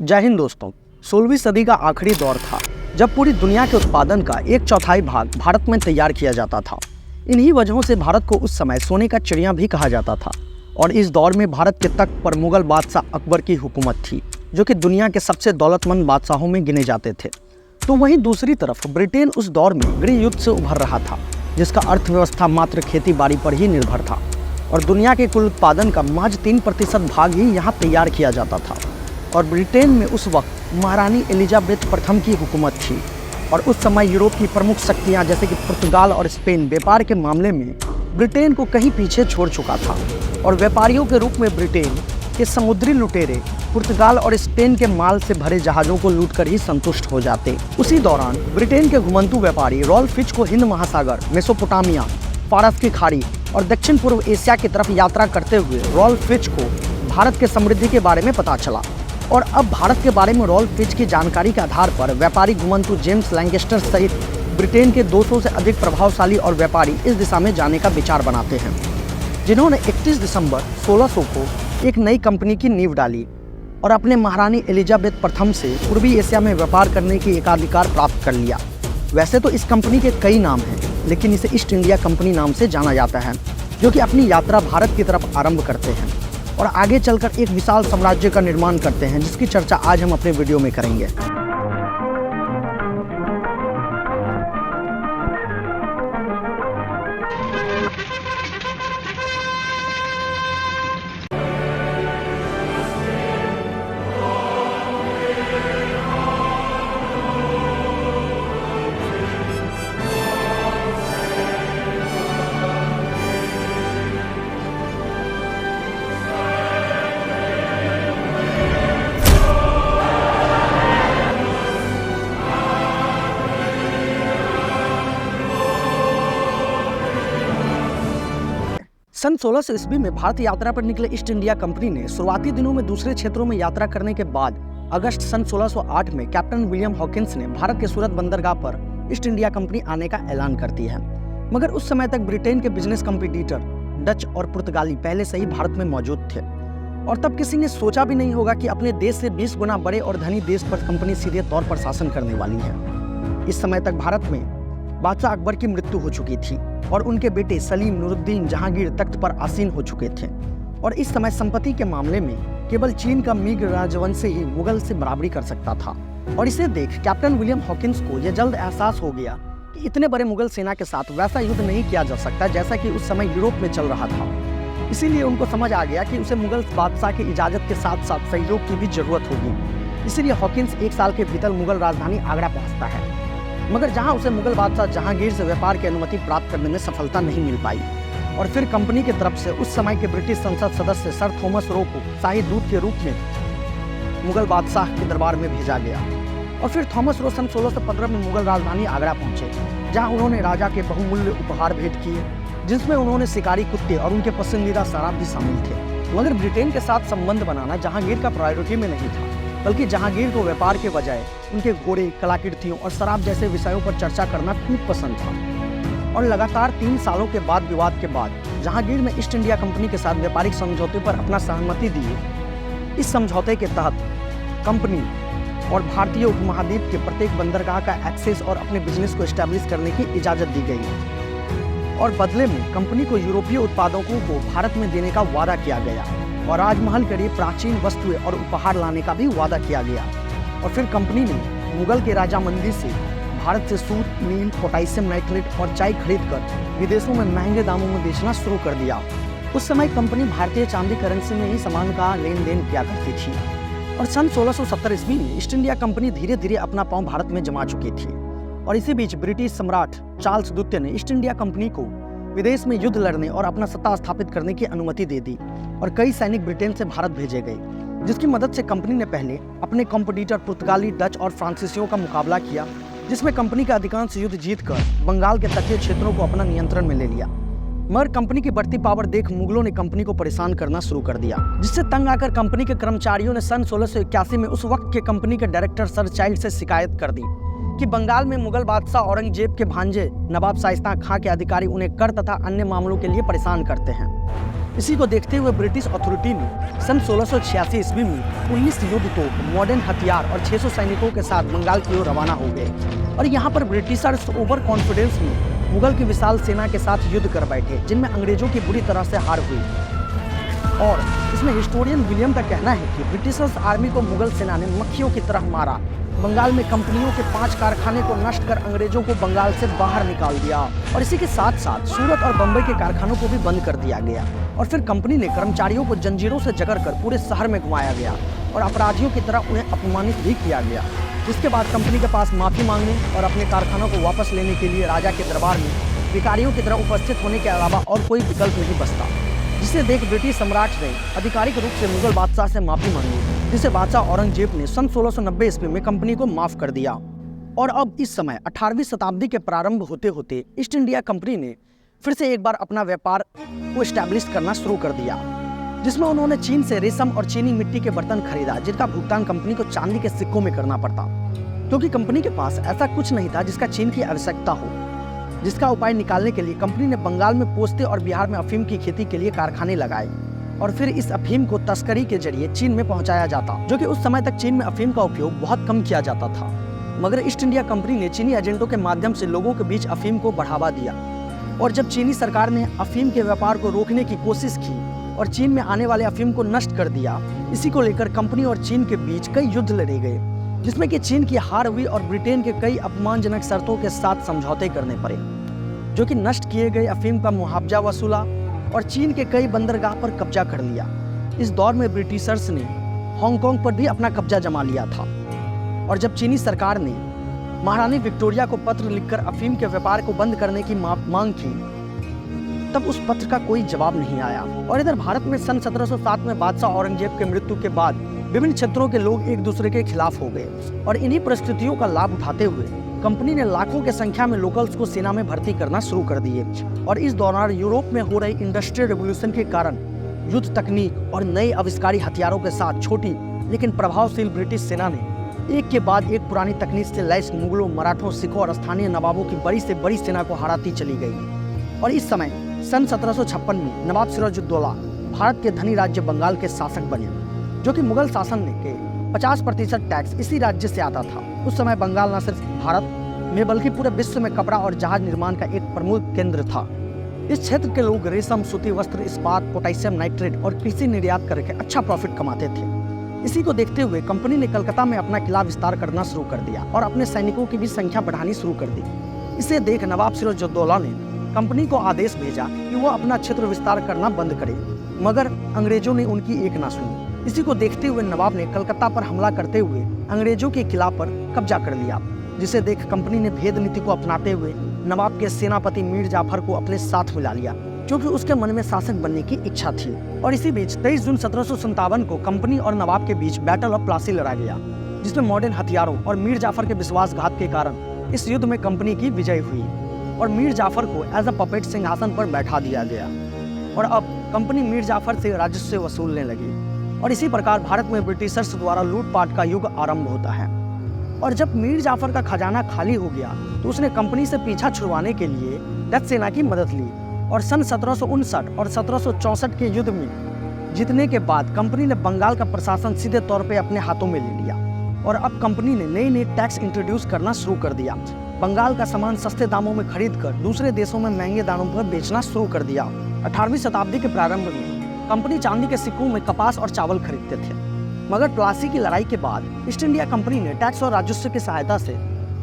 जय हिंद दोस्तों। 16वीं सदी का आखिरी दौर था जब पूरी दुनिया के उत्पादन का 1/4 भाग भारत में तैयार किया जाता था। इन्हीं वजहों से भारत को उस समय सोने का चिड़िया भी कहा जाता था। और इस दौर में भारत के तख्त पर मुगल बादशाह अकबर की हुकूमत थी, जो कि दुनिया के सबसे दौलतमंद बादशाहों में गिने जाते थे। तो वहीं दूसरी तरफ ब्रिटेन उस दौर में गृह युद्ध से उभर रहा था, जिसका अर्थव्यवस्था मात्र खेती बाड़ी पर ही निर्भर था और दुनिया के कुल उत्पादन का महज 3% भाग ही यहाँ तैयार किया जाता था। और ब्रिटेन में उस वक्त महारानी एलिजाबेथ प्रथम की हुकूमत थी और उस समय यूरोप की प्रमुख शक्तियाँ जैसे कि पुर्तगाल और स्पेन व्यापार के मामले में ब्रिटेन को कहीं पीछे छोड़ चुका था। और व्यापारियों के रूप में ब्रिटेन के समुद्री लुटेरे पुर्तगाल और स्पेन के माल से भरे जहाज़ों को लूटकर ही संतुष्ट हो जाते। उसी दौरान ब्रिटेन के घुमंतू व्यापारी रॉल्फ फिच को हिंद महासागर, मेसोपोटामिया, फारस की खाड़ी और दक्षिण पूर्व एशिया की तरफ यात्रा करते हुए रॉल्फ फिच को भारत के समृद्धि के बारे में पता चला। और अब भारत के बारे में रॉल्फ फिच की जानकारी के आधार पर व्यापारी घुमंतू जेम्स लैंकेस्टर सहित ब्रिटेन के 200 से अधिक प्रभावशाली और व्यापारी इस दिशा में जाने का विचार बनाते हैं, जिन्होंने 31 दिसंबर 1600 को एक नई कंपनी की नींव डाली और अपने महारानी एलिजाबेथ प्रथम से पूर्वी एशिया में व्यापार करने की एकाधिकार प्राप्त कर लिया। वैसे तो इस कंपनी के कई नाम हैं, लेकिन इसे ईस्ट इंडिया कंपनी नाम से जाना जाता है, जो कि अपनी यात्रा भारत की तरफ आरंभ करते हैं और आगे चलकर एक विशाल साम्राज्य का निर्माण करते हैं, जिसकी चर्चा आज हम अपने वीडियो में करेंगे। सन 1600 ईस्वी में भारत यात्रा पर निकले ईस्ट इंडिया कंपनी ने शुरुआती दिनों में दूसरे क्षेत्रों में यात्रा करने के बाद अगस्त सन 1608 में कैप्टन विलियम हॉकिंस ने भारत के सूरत बंदरगाह पर ईस्ट इंडिया कंपनी आने का ऐलान कर दिया है। मगर उस समय तक ब्रिटेन के बिजनेस कॉम्पिटिटर डच और पुर्तगाली पहले से ही भारत में मौजूद थे और तब किसी ने सोचा भी नहीं होगा कि अपने देश से 20 गुना बड़े और धनी देश पर कंपनी सीधे तौर पर शासन करने वाली है। इस समय तक भारत में बादशाह अकबर की मृत्यु हो चुकी थी और उनके बेटे सलीम नूरुद्दीन जहांगीर तख्त पर आसीन हो चुके थे। और इस समय संपत्ति के मामले में केवल चीन का मिंग राजवंश ही मुगल से बराबरी कर सकता था। और इसे देख कैप्टन विलियम हॉकिंस को यह जल्द एहसास हो गया कि इतने बड़े मुगल सेना के साथ वैसा युद्ध नहीं किया जा सकता जैसा कि उस समय यूरोप में चल रहा था। इसीलिए उनको समझ आ गया कि उसे मुगल बादशाह की इजाजत के साथ साथ सहयोग की भी जरूरत होगी। इसीलिए हॉकिंस 1 साल के भीतर मुगल राजधानी आगरा पहुंचता है, मगर जहां उसे मुगल बादशाह जहांगीर से व्यापार की अनुमति प्राप्त करने में सफलता नहीं मिल पाई। और फिर कंपनी की तरफ से उस समय के ब्रिटिश संसद सदस्य सर थॉमस रो को शाही दूत के रूप में मुगल बादशाह के दरबार में भेजा गया। और फिर थॉमस रो सन 1615 में मुगल राजधानी आगरा पहुंचे, जहां उन्होंने राजा के बहुमूल्य उपहार भेंट किए, जिसमें उन्होंने शिकारी कुत्ते और उनके पसंदीदा शराब भी शामिल थे। मगर ब्रिटेन के साथ संबंध बनाना जहांगीर का प्रायोरिटी में नहीं था, बल्कि जहांगीर को व्यापार के बजाय उनके घोड़े, कलाकृतियों और शराब जैसे विषयों पर चर्चा करना खूब पसंद था। और लगातार 3 सालों के बाद विवाद के बाद जहांगीर ने ईस्ट इंडिया कंपनी के साथ व्यापारिक समझौते पर अपना सहमति दी। इस समझौते के तहत कंपनी और भारतीय उपमहाद्वीप के प्रत्येक बंदरगाह का एक्सेस और अपने बिजनेस को एस्टैब्लिश करने की इजाज़त दी गई। और बदले में कंपनी को यूरोपीय उत्पादकों को भारत में देने का वादा किया गया और राजमहल के लिए प्राचीन वस्तुएं और उपहार लाने का भी वादा किया गया। और फिर कंपनी ने मुगल के राजा मंदी से भारत से सूत, नील, पोटेशियम नाइट्रेट और चाय खरीदकर विदेशों में महंगे दामों में बेचना शुरू कर दिया। उस समय कंपनी भारतीय चांदी करेंसी में ही सामान का लेन देन किया करती थी। और सन 1670 ईस्वी में ईस्ट इंडिया कंपनी धीरे धीरे अपना पांव भारत में जमा चुकी थी। और इसी बीच ब्रिटिश सम्राट चार्ल्स द्वितीय ने ईस्ट इंडिया कंपनी को विदेश में युद्ध लड़ने और अपना सत्ता स्थापित करने की अनुमति दे दी और कई सैनिक ब्रिटेन से भारत भेजे गए, जिसकी मदद से कंपनी ने पहले अपने कॉम्पिटिटर पुर्तगाली, डच और फ्रांसीसियों का मुकाबला किया, जिसमें कंपनी का अधिकांश युद्ध जीतकर बंगाल के तटीय क्षेत्रों को अपना नियंत्रण में ले लिया। मगर कंपनी की बढ़ती पावर देख मुगलों ने कंपनी को परेशान करना शुरू कर दिया, जिससे तंग आकर कंपनी के कर्मचारियों ने सन 1681 में उस वक्त के कंपनी के डायरेक्टर सर चाइल्ड से शिकायत कर दी कि बंगाल में मुगल बादशाह औरंगजेब के भांजे नवाब शाइस्ता खां के अधिकारी उन्हें कर तथा अन्य मामलों के लिए परेशान करते हैं। इसी को देखते हुए ब्रिटिश अथॉरिटी ने सन 1686 ईस्वी में 19 युद्ध तोप, मॉडर्न हथियार और 600 सैनिकों के साथ बंगाल की ओर रवाना हो गए। और यहाँ पर ब्रिटिशर्स ओवर कॉन्फिडेंस में मुगल की विशाल सेना के साथ युद्ध कर बैठे, जिनमें अंग्रेजों की बुरी तरह से हार हुई। और इसमें हिस्टोरियन विलियम का कहना है कि ब्रिटिशर्स आर्मी को मुगल सेना ने मक्खियों की तरह मारा। बंगाल में कंपनियों के 5 कारखाने को नष्ट कर अंग्रेजों को बंगाल से बाहर निकाल दिया और इसी के साथ साथ सूरत और बम्बई के कारखानों को भी बंद कर दिया गया। और फिर कंपनी ने कर्मचारियों को जंजीरों से जकड़कर पूरे शहर में घुमाया गया और अपराधियों की तरह उन्हें अपमानित भी किया गया। जिसके बाद कंपनी के पास माफी मांगने और अपने कारखानों को वापस लेने के लिए राजा के दरबार में भिखारियों की तरह उपस्थित होने के अलावा और कोई विकल्प नहीं बचता। जिसे देख ब्रिटिश सम्राट ने आधिकारिक रूप से मुगल बादशाह से माफी मांगी, जिसे बादशाह औरंगजेब ने सन 1690 ईस्वी में कंपनी को माफ कर दिया। और अब इस समय 18वीं शताब्दी के प्रारंभ होते होते ईस्ट इंडिया कंपनी ने फिर से एक बार अपना व्यापार को एस्टैब्लिश करना शुरू कर दिया, जिसमें उन्होंने चीन से रेशम और चीनी मिट्टी के बर्तन खरीदा, जिनका भुगतान कंपनी को चांदी के सिक्कों में करना पड़ता, क्योंकि कंपनी के पास ऐसा कुछ नहीं था जिसका चीन की आवश्यकता हो। जिसका उपाय निकालने के लिए कंपनी ने बंगाल में पोस्ते और बिहार में अफीम की खेती के लिए कारखाने लगाए और फिर इस अफीम को तस्करी के जरिए चीन में पहुंचाया जाता, जो कि उस समय तक चीन में अफीम का उपयोग बहुत कम किया जाता था। मगर ईस्ट इंडिया कंपनी ने चीनी एजेंटों के माध्यम से लोगों के बीच अफीम को बढ़ावा दिया। और जब चीनी सरकार ने अफीम के व्यापार को रोकने की कोशिश की और चीन में आने वाले अफीम को नष्ट कर दिया, इसी को लेकर कंपनी और चीन के बीच कई युद्ध लड़े गए, जिसमें कि चीन की हार हुई और ब्रिटेन के कई अपमानजनक शर्तों के साथ समझौते करने पड़े, जो कि नष्ट किए गए अफीम का मुआवजा वसूला और चीन के कई बंदरगाह पर कब्जा कर लिया। इस दौर में ब्रिटिशर्स ने हांगकांग पर भी अपना कब्जा जमा लिया था। और जब चीनी सरकार ने महारानी विक्टोरिया को पत्र लिखकर अफीम के व्यापार को बंद करने की मांग की, तब उस पत्र का कोई जवाब नहीं आया। और इधर भारत में सन 1707 में बादशाह औरंगजेब के मृत्यु के बाद विभिन्न क्षेत्रों के लोग एक दूसरे के खिलाफ हो गए और इन्हीं परिस्थितियों का लाभ उठाते हुए कंपनी ने लाखों की संख्या में लोकल्स को सेना में भर्ती करना शुरू कर दिए। और इस दौरान यूरोप में हो रही इंडस्ट्रियल रेवोल्यूशन के कारण युद्ध तकनीक और नए आविष्कारी हथियारों के साथ छोटी लेकिन प्रभावशील ब्रिटिश सेना ने एक के बाद एक पुरानी तकनीक से लैस मुगलों, मराठों, सिखों और स्थानीय नवाबों की बड़ी से बड़ी सेना को हराती चली गई। और इस समय सन 1756 में नवाब सिराजुद्दौला भारत के धनी राज्य बंगाल के शासक बने, जो कि मुगल शासन के 50% टैक्स इसी राज्य से आता था। उस समय बंगाल न सिर्फ भारत में बल्कि पूरे विश्व में कपड़ा और जहाज निर्माण का एक प्रमुख केंद्र था। इस क्षेत्र के लोग रेशम, सूती वस्त्र, इस्पात, पोटेशियम नाइट्रेट और कृषि निर्यात करके अच्छा प्रॉफिट कमाते थे। इसी को देखते हुए कंपनी ने कलकत्ता में अपना किला विस्तार करना शुरू कर दिया और अपने सैनिकों की भी संख्या बढ़ानी शुरू कर दी। इसे देख नवाब सिराजुद्दौला ने कंपनी को आदेश भेजा कि वो अपना क्षेत्र विस्तार करना बंद करे, मगर अंग्रेजों ने उनकी एक ना सुनी। इसी को देखते हुए नवाब ने कलकत्ता पर हमला करते हुए अंग्रेजों के किला पर कब्जा कर लिया, जिसे देख कंपनी ने भेद नीति को अपनाते हुए नवाब के सेनापति मीर जाफर को अपने साथ मिला लिया, क्योंकि उसके मन में शासक बनने की इच्छा थी। और इसी बीच 23 जून 1757 को कंपनी और नवाब के बीच बैटल ऑफ प्लासी लड़ा गया, जिसमें मॉडर्न हथियारों और मीर जाफर के विश्वासघात के कारण इस युद्ध में कंपनी की विजय हुई और मीर जाफर को एज अ पपेट सिंहासन पर बैठा दिया गया। और अब कंपनी मीर जाफर से राजस्व वसूलने लगी और इसी प्रकार भारत में ब्रिटिशर्स द्वारा लूटपाट का युग आरंभ होता है। और जब मीर जाफर का खजाना खाली हो गया तो उसने कंपनी से पीछा छुड़वाने के लिए डच सेना की मदद ली और सन 1759 और 1764 के युद्ध में जीतने के बाद कंपनी ने बंगाल का प्रशासन सीधे तौर पे अपने हाथों में ले लिया। और अब कंपनी ने नए नए टैक्स इंट्रोड्यूस करना शुरू कर दिया। बंगाल का सामान सस्ते दामों में खरीदकर दूसरे देशों में महंगे दामों पर बेचना शुरू कर दिया। 18वीं शताब्दी के प्रारंभ में कंपनी चांदी के सिक्कों में कपास और चावल खरीदते थे, मगर प्लासी की लड़ाई के बाद ईस्ट इंडिया कंपनी ने टैक्स और राजस्व की सहायता से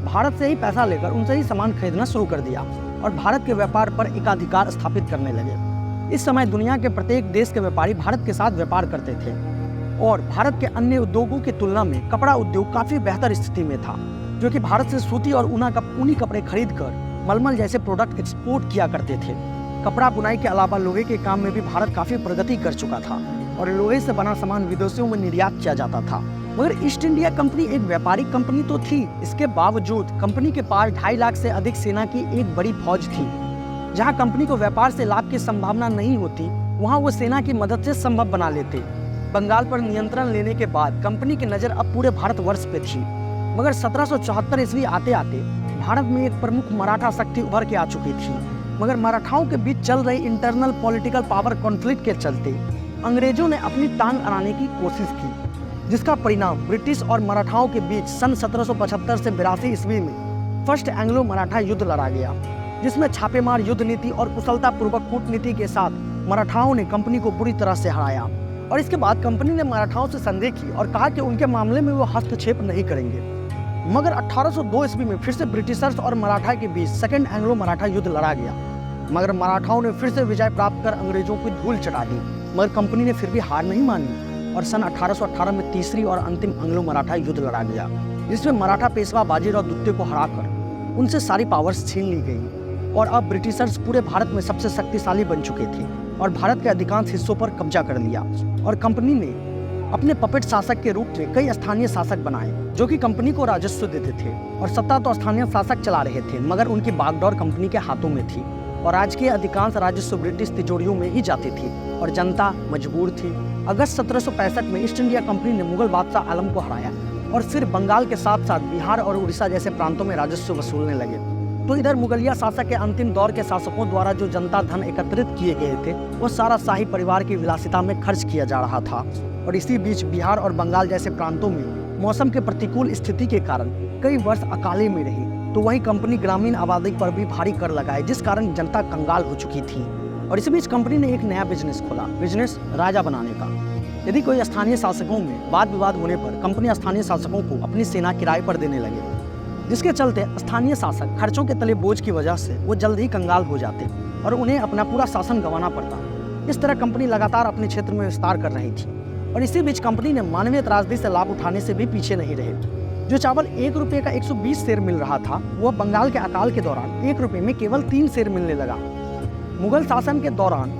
भारत से ही पैसा लेकर उनसे ही सामान खरीदना शुरू कर दिया और भारत के व्यापार पर एकाधिकार स्थापित करने लगे। इस समय दुनिया के प्रत्येक देश के व्यापारी भारत के साथ व्यापार करते थे और भारत के अन्य उद्योगों की तुलना में कपड़ा उद्योग काफी बेहतर स्थिति में था, जो कि भारत से सूती और ऊनी कपड़े खरीद कर मलमल जैसे प्रोडक्ट एक्सपोर्ट किया करते थे। कपड़ा बुनाई के अलावा लोहे के काम में भी भारत काफी प्रगति कर चुका था और लोहे से बना सामान विदेशों में निर्यात किया जाता था। मगर ईस्ट इंडिया कंपनी एक व्यापारिक कंपनी तो थी, इसके बावजूद कंपनी के पास 2.5 लाख से अधिक सेना की एक बड़ी फौज थी। जहां कंपनी को व्यापार से लाभ की संभावना नहीं होती, वहां वो सेना की मदद से संभव बना लेते। बंगाल पर नियंत्रण लेने के बाद कंपनी की नजर अब पूरे भारतवर्ष पे थी। मगर 1774 ईस्वी आते आते भारत में एक प्रमुख मराठा शक्ति उभर के आ चुकी थी, मगर मराठाओं के बीच चल रही इंटरनल पॉलिटिकल पावर कॉन्फ्लिक्ट के चलते अंग्रेजों ने अपनी टांग अड़ाने की कोशिश की, जिसका परिणाम ब्रिटिश और मराठाओं के बीच सन 1775 से 82 ईस्वी में फर्स्ट एंग्लो मराठा युद्ध लड़ा गया, जिसमें छापेमार युद्ध नीति और कुशलतापूर्वक कूटनीति के साथ मराठाओं ने कंपनी को बुरी तरह से हराया। और इसके बाद कंपनी ने मराठाओं से संदेह की और कहा कि उनके मामले में वो हस्तक्षेप नहीं करेंगे। मगर 1802 ईस्वी में फिर से ब्रिटिशर्स और मराठा के बीच सेकेंड एंग्लो मराठा युद्ध लड़ा गया, मगर मराठाओं ने फिर से विजय प्राप्त कर अंग्रेजों की धूल चटा दी। मगर कंपनी ने फिर भी हार नहीं मानी और सन 1818 में तीसरी और अंतिम एंग्लो मराठा युद्ध लड़ा गया, जिसमें मराठा पेशवा बाजीराव द्वितीय को हराकर उनसे सारी पावर्स छीन ली गई और अब ब्रिटिशर्स पूरे भारत में सबसे शक्तिशाली बन चुके थे और भारत के अधिकांश हिस्सों पर कब्जा कर लिया। और कंपनी ने अपने पपेट शासक के रूप में कई स्थानीय शासक बनाए जो कि कंपनी को राजस्व देते थे, और सत्ता तो स्थानीय शासक चला रहे थे मगर उनकी बागडोर कंपनी के हाथों में थी और आज के अधिकांश राजस्व ब्रिटिश तिजोरियों में ही जाती थी और जनता मजबूर थी। अगस्त 1765 में ईस्ट इंडिया कंपनी ने मुगल बादशाह आलम को हराया और फिर बंगाल के साथ साथ बिहार और उड़ीसा जैसे प्रांतों में राजस्व वसूलने लगे। तो इधर मुगलिया शासक के अंतिम दौर के शासकों द्वारा जो जनता धन एकत्रित किए गए थे वो सारा शाही परिवार की विलासिता में खर्च किया जा रहा था। और इसी बीच बिहार और बंगाल जैसे प्रांतों में मौसम के प्रतिकूल स्थिति के कारण कई वर्ष अकाले में रही, तो वहीं कंपनी ग्रामीण आबादी पर भी भारी कर लगाए, जिस कारण जनता कंगाल हो चुकी थी। और इसी बीच कंपनी ने एक नया बिजनेस खोला, बिजनेस राजा बनाने का। यदि कोई स्थानीय शासकों में वाद विवाद होने पर कंपनी स्थानीय शासकों को अपनी सेना किराए पर देने लगे, जिसके चलते स्थानीय शासक खर्चों के तले बोझ की वजह से वो जल्द ही कंगाल हो जाते और उन्हें अपना पूरा शासन गंवाना पड़ता। इस तरह कंपनी लगातार अपने क्षेत्र में विस्तार कर रही थी और इसी बीच कंपनी ने मानवीय त्रासदी से लाभ उठाने से भी पीछे नहीं रहे। जो चावल 1 रुपये का 120 सेर मिल रहा था वह बंगाल के अकाल के दौरान 1 रुपये में केवल 3 सेर मिलने लगा। मुगल शासन के दौरान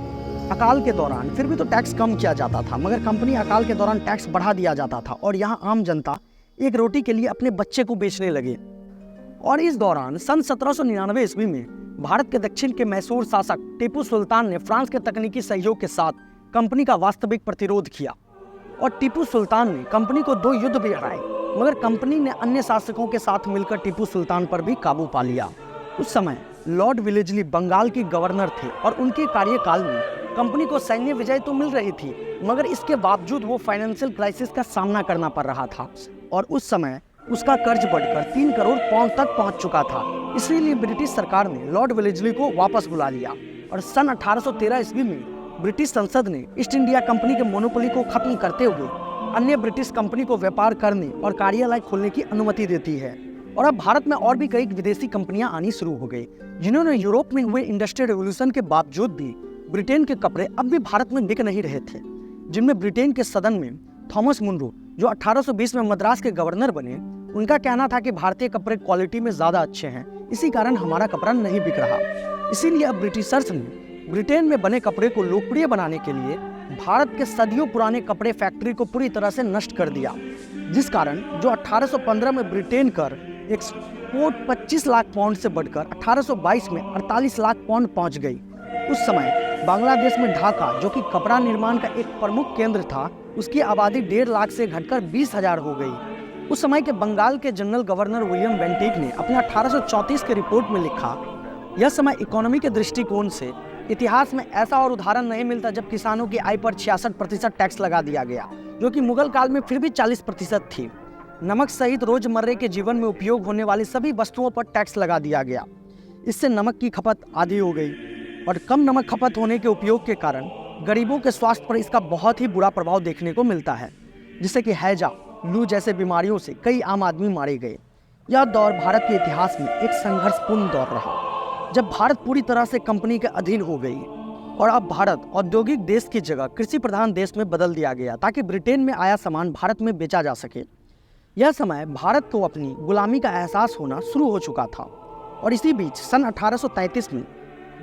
अकाल के दौरान फिर भी तो टैक्स कम किया जाता था, मगर कंपनी अकाल के दौरान टैक्स बढ़ा दिया जाता था और यहाँ आम जनता एक रोटी के लिए अपने बच्चे को बेचने लगे। और इस दौरान सन 1799 ईस्वी में भारत के दक्षिण के मैसूर शासक टीपू सुल्तान ने फ्रांस के तकनीकी सहयोग के साथ कंपनी का वास्तविक प्रतिरोध किया और टीपू सुल्तान ने कंपनी को 2 युद्ध भी हराए, मगर कंपनी ने अन्य शासकों के साथ मिलकर टीपू सुल्तान पर भी काबू पा लिया। उस समय लॉर्ड विलेजली बंगाल के गवर्नर थे और उनके कार्यकाल में कंपनी को सैन्य विजय तो मिल रही थी, मगर इसके बावजूद वो फाइनेंशियल क्राइसिस का सामना करना पड़ रहा था और उस समय उसका कर्ज बढ़कर 3 करोड़ पाउंड तक पहुंच चुका था। इसीलिए ब्रिटिश सरकार ने लॉर्ड विलेजली को वापस बुला लिया और सन 1813 ईस्वी में ब्रिटिश संसद ने ईस्ट इंडिया कंपनी के मोनोपोली को खत्म करते हुए अन्य ब्रिटिश कंपनी को व्यापार करने और कार्यालय खोलने की अनुमति देती है। और अब भारत में और भी कई विदेशी कंपनियां आनी शुरू हो गई, जिन्होंने यूरोप में हुए इंडस्ट्रियल रेवोल्यूशन के बावजूद भी ब्रिटेन के कपड़े अब भी भारत में बिक नहीं रहे थे, जिनमें ब्रिटेन के सदन में थॉमस मुनरो जो 1820 में मद्रास के गवर्नर बने, उनका कहना था कि भारतीय कपड़े क्वालिटी में ज़्यादा अच्छे हैं, इसी कारण हमारा कपड़ा नहीं बिक रहा। इसीलिए अब ब्रिटिशर्स ने ब्रिटेन में बने कपड़े को लोकप्रिय बनाने के लिए भारत के सदियों पुराने कपड़े फैक्ट्री को पूरी तरह से नष्ट कर दिया, जिस कारण जो 1815 में ब्रिटेन कर एक्सपोर्ट 25 लाख पाउंड से बढ़कर 1822 में 48 लाख पाउंड पहुंच गई। उस समय बांग्लादेश में ढाका, जो कि कपड़ा निर्माण का एक प्रमुख केंद्र था, उसकी आबादी 1.5 लाख से घटकर 20,000 हो गई। उस समय के बंगाल के जनरल गवर्नर विलियम बेंटिक ने अपने 1834 के रिपोर्ट में लिखा, यह समय इकोनॉमी के दृष्टिकोण से इतिहास में ऐसा और उदाहरण नहीं मिलता जब किसानों की आय पर 66% टैक्स लगा दिया गया, जो कि मुगल काल में फिर भी 40% थी। नमक सहित रोजमर्रे के जीवन में उपयोग होने वाली सभी वस्तुओं पर टैक्स लगा दिया गया। इससे नमक की खपत आधी हो गई और कम नमक खपत होने के उपयोग के कारण गरीबों के स्वास्थ्य पर इसका बहुत ही बुरा प्रभाव देखने को मिलता है, जिससे कि हैजा, लू जैसे बीमारियों से कई आम आदमी मारे गए। यह दौर भारत के इतिहास में एक संघर्षपूर्ण दौर रहा, जब भारत पूरी तरह से कंपनी के अधीन हो गई और अब भारत औद्योगिक देश की जगह कृषि प्रधान देश में बदल दिया गया ताकि ब्रिटेन में आया सामान भारत में बेचा जा सके। यह समय भारत को अपनी गुलामी का एहसास होना शुरू हो चुका था और इसी बीच सन 1833 में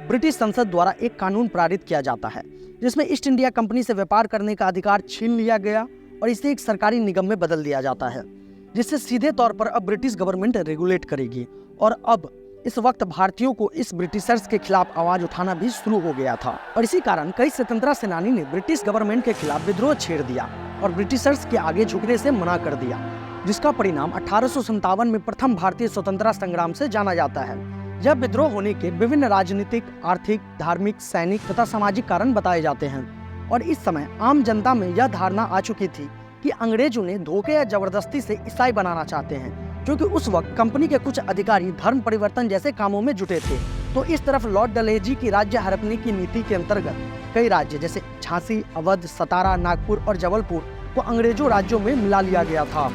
ब्रिटिश संसद द्वारा एक कानून पारित किया जाता है, जिसमें ईस्ट इंडिया कंपनी से व्यापार करने का अधिकार छीन लिया गया और इसे एक सरकारी निगम में बदल दिया जाता है, जिससे सीधे तौर पर अब ब्रिटिश गवर्नमेंट रेगुलेट करेगी। और अब इस वक्त भारतीयों को इस ब्रिटिशर्स के खिलाफ आवाज उठाना भी शुरू हो गया था और इसी कारण कई स्वतंत्रता सेनानी ने ब्रिटिश गवर्नमेंट के खिलाफ विद्रोह छेड़ दिया और ब्रिटिशर्स के आगे झुकने से मना कर दिया, जिसका परिणाम 1857 में प्रथम भारतीय स्वतंत्रता संग्राम से जाना जाता है। यह विद्रोह होने के विभिन्न राजनीतिक, आर्थिक, धार्मिक, सैनिक तथा सामाजिक कारण बताए जाते हैं और इस समय आम जनता में यह धारणा आ चुकी थी कि अंग्रेज उन्हें धोखे या जबरदस्ती से ईसाई बनाना चाहते हैं, क्योंकि उस वक्त कंपनी के कुछ अधिकारी धर्म परिवर्तन जैसे कामों में जुटे थे। तो इस तरफ लॉर्ड डलहौजी की राज्य हड़पने की नीति के अंतर्गत कई राज्य जैसे झांसी, अवध, सतारा, नागपुर और जबलपुर को अंग्रेजों राज्यों में मिला लिया गया था,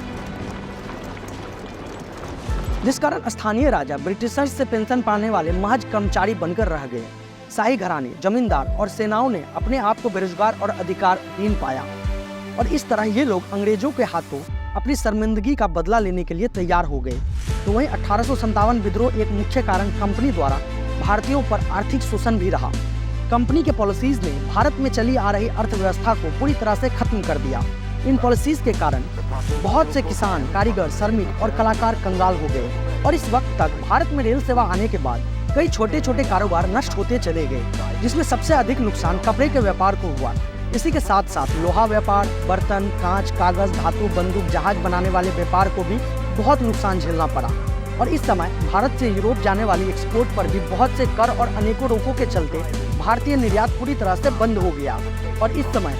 जिस कारण स्थानीय राजा ब्रिटिशर्स से पेंशन पाने वाले महज कर्मचारी बनकर रह गए। शाही घराने, जमींदार और सेनाओं ने अपने आप को बेरोजगार और अधिकारहीन पाया और इस तरह ये लोग अंग्रेजों के हाथों अपनी शर्मिंदगी का बदला लेने के लिए तैयार हो गए। तो वहीं 1857 विद्रोह एक मुख्य कारण कंपनी द्वारा भारतीयों पर आर्थिक शोषण भी रहा। कंपनी के पॉलिसीज ने भारत में चली आ रही अर्थव्यवस्था को पूरी तरह से खत्म कर दिया। इन पॉलिसीज के कारण बहुत से किसान, कारीगर, श्रमिक और कलाकार कंगाल हो गए और इस वक्त तक भारत में रेल सेवा आने के बाद कई छोटे छोटे कारोबार नष्ट होते चले गए, जिसमें सबसे अधिक नुकसान कपड़े के व्यापार को हुआ। इसी के साथ साथ लोहा व्यापार, बर्तन, कांच, कागज, धातु, बंदूक, जहाज बनाने वाले व्यापार को भी बहुत नुकसान झेलना पड़ा और इस समय भारत से यूरोप जाने वाली एक्सपोर्ट पर भी बहुत से कर और अनेकों रोकों के चलते भारतीय निर्यात पूरी तरह से बंद हो गया और इस समय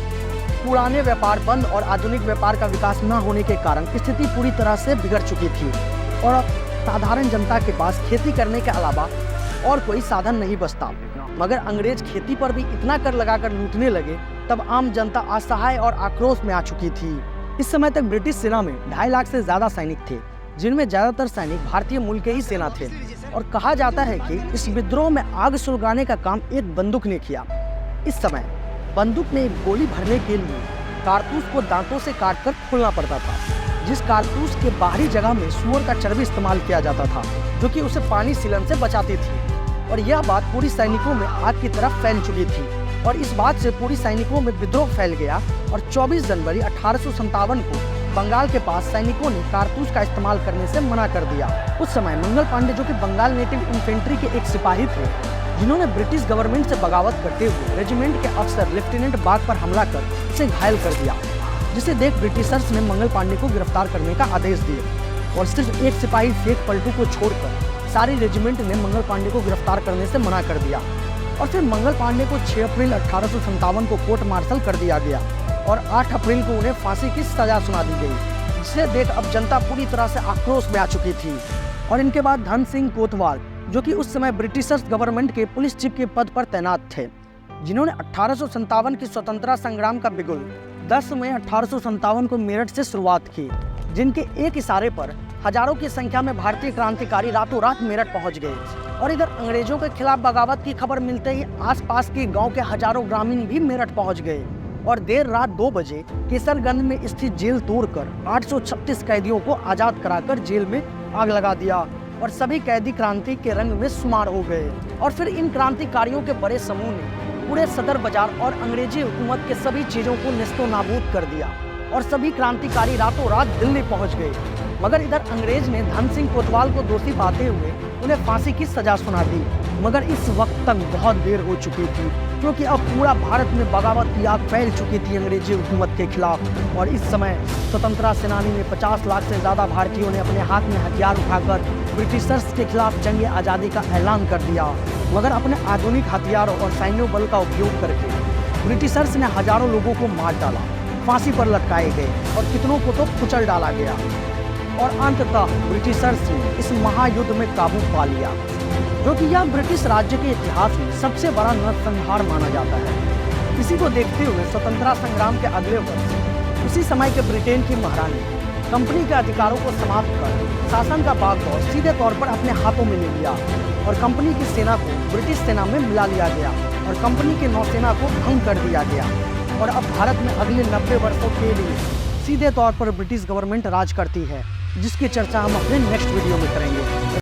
पुराने व्यापार बंद और आधुनिक व्यापार का विकास न होने के कारण स्थिति पूरी तरह से बिगड़ चुकी थी और साधारण जनता के पास खेती करने के अलावा और कोई साधन नहीं बचता। मगर अंग्रेज खेती पर भी इतना कर लगाकर लूटने लगे, तब आम जनता असहाय और आक्रोश में आ चुकी थी। इस समय तक ब्रिटिश सेना में 2.5 लाख से ज्यादा सैनिक थे, जिनमें ज्यादातर सैनिक भारतीय मूल के ही सेना थे और कहा जाता है कि इस विद्रोह में आग सुलगाने का काम एक बंदूक ने किया। इस समय बंदूक में एक गोली भरने के लिए कारतूस को दांतों से काटकर खोलना पड़ता था, जिस कारतूस के बाहरी जगह में सूअर का चर्बी इस्तेमाल किया जाता था, जो कि उसे पानी सीलन से बचाती थी और यह बात पूरी सैनिकों में आग की तरफ फैल चुकी थी और इस बात से पूरी सैनिकों में विद्रोह फैल गया और 24 जनवरी 1857 को बंगाल के पास सैनिकों ने कारतूस का इस्तेमाल करने से मना कर दिया। उस समय मंगल पांडे, जो कि बंगाल नेटिव इन्फेंट्री के एक सिपाही थे, जिन्होंने ब्रिटिश गवर्नमेंट से बगावत करते हुए रेजिमेंट के अफसर लेफ्टिनेंट बाग पर हमला कर उसे घायल कर दिया, जिसे देख ब्रिटिशर्स ने मंगल पांडे को गिरफ्तार करने का आदेश दिए और सिर्फ एक सिपाही शेख पलटू को छोड़कर सारी रेजिमेंट ने मंगल पांडे को गिरफ्तार करने से मना कर दिया और फिर मंगल पांडे को 6 अप्रैल 1857 को कोर्ट मार्शल कर दिया गया और 8 अप्रैल को उन्हें फांसी की सजा सुना दी गई, जिसे देख अब जनता पूरी तरह से आक्रोश में आ चुकी थी। और इनके बाद धन सिंह कोतवाल, जो कि उस समय ब्रिटिशर्स गवर्नमेंट के पुलिस चीफ के पद पर तैनात थे, जिन्होंने 1857 की स्वतंत्रता संग्राम का बिगुल 10 मई 1857 को मेरठ से शुरुआत की, जिनके एक इशारे पर हजारों की संख्या में भारतीय क्रांतिकारी रातों रात मेरठ पहुंच गए और इधर अंग्रेजों के खिलाफ बगावत की खबर मिलते ही आसपास के गांव के हजारों ग्रामीण भी मेरठ पहुंच गए और देर रात 2 बजे केसरगंज में स्थित जेल तोड़कर 836 कैदियों को आजाद कराकर जेल में आग लगा दिया और सभी कैदी क्रांति के रंग में शुमार हो गए। और फिर इन क्रांतिकारियों के बड़े समूह ने पूरे सदर बाजार और अंग्रेजी हुकूमत के सभी चीजों को नेस्तो नाबूद कर दिया और सभी क्रांतिकारी रातों रात दिल्ली पहुंच गए। मगर इधर अंग्रेज ने धन सिंह कोतवाल को दोषी पाते हुए उन्हें फांसी की सजा सुना दी। मगर इस वक्त तक बहुत देर हो चुकी थी, क्योंकि अब पूरा भारत में बगावत की आग फैल चुकी थी अंग्रेजी हुकूमत के खिलाफ और इस समय स्वतंत्रता सेनानी में 50 लाख से ज्यादा भारतीयों ने अपने हाथ में हथियार उठाकर ब्रिटिशर्स के खिलाफ जंग आज़ादी का ऐलान कर दिया। मगर अपने आधुनिक हथियारों और सैन्य बल का उपयोग करके ब्रिटिशर्स ने हजारों लोगों को मार डाला, फांसी पर लटकाए गए और कितनों को तो कुचल डाला गया और अंततः ब्रिटिशर्स ने इस महायुद्ध में काबू पा लिया, जो कि यह ब्रिटिश राज्य के इतिहास में सबसे बड़ा नरसंहार माना जाता है। इसी को देखते हुए स्वतंत्रता संग्राम के अगले वर्ष उसी समय के ब्रिटेन की महारानी कंपनी के अधिकारों को समाप्त कर शासन का बागडोर सीधे तौर पर अपने हाथों में ले लिया और कंपनी की सेना को ब्रिटिश सेना में मिला लिया गया और कंपनी की नौसेना को भंग कर दिया गया और अब भारत में अगले 90 वर्षों के लिए सीधे तौर पर ब्रिटिश गवर्नमेंट राज करती है, जिसकी चर्चा हम अपने नेक्स्ट वीडियो में करेंगे।